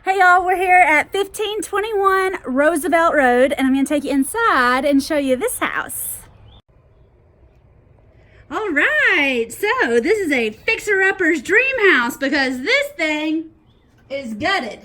Hey y'all, we're here at 1521 Roosevelt Road, and I'm going to take you inside and show you this house. All right, so this is a fixer-upper's dream house because this thing is gutted.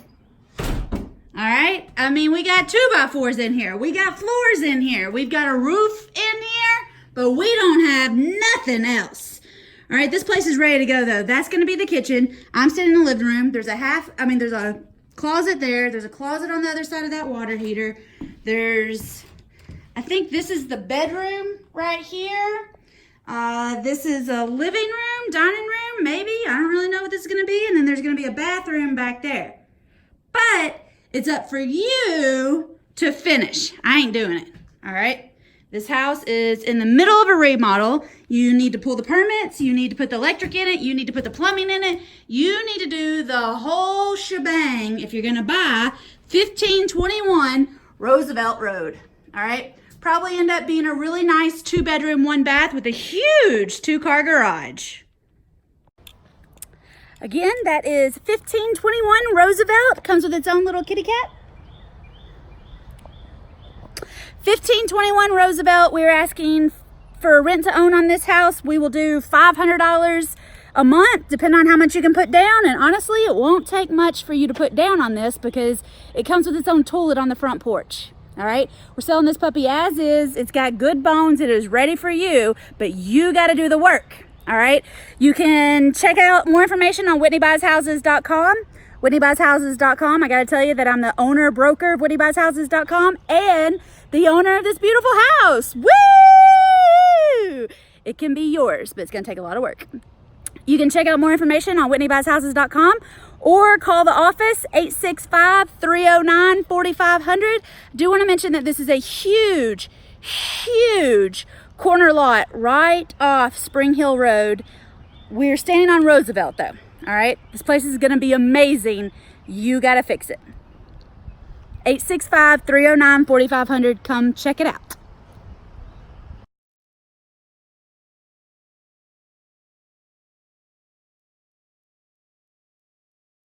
All right, I mean, we got 2x4s in here. We got floors in here. We've got a roof in here, but we don't have nothing else. All right, this place is ready to go though. That's going to be the kitchen. I'm sitting in the living room. There's a closet there. There's a closet on the other side of that water heater. I think this is the bedroom right here. This is a living room, dining room, maybe. I don't really know what this is going to be. And then there's going to be a bathroom back there. But it's up for you to finish. I ain't doing it. All right. This house is in the middle of a remodel. You need to pull the permits. You need to put the electric in it. You need to put the plumbing in it. You need to do the whole shebang if you're going to buy 1521 Roosevelt Road. All right. Probably end up being a really nice 2-bedroom, 1-bath with a huge 2-car garage. Again, that is 1521 Roosevelt. Comes with its own little kitty cat. 1521 Roosevelt. We're asking for rent to own on this house. We will do $500 a month, depending on how much you can put down. And honestly, it won't take much for you to put down on this because it comes with its own toilet on the front porch. All right, we're selling this puppy as is. It's got good bones. It is ready for you, but you got to do the work. All right, you can check out more information on WhitneyBuysHouses.com. WhitneyBuysHouses.com. I got to tell you that I'm the owner broker of WhitneyBuysHouses.com and the owner of this beautiful house. Woo! It can be yours, but it's going to take a lot of work. You can check out more information on WhitneyBuysHouses.com or call the office 865-309-4500. Do want to mention that this is a huge corner lot right off Spring Hill Road. We're standing on Roosevelt though. All right, this place is going to be amazing. You got to fix it. 865-309-4500. Come check it out.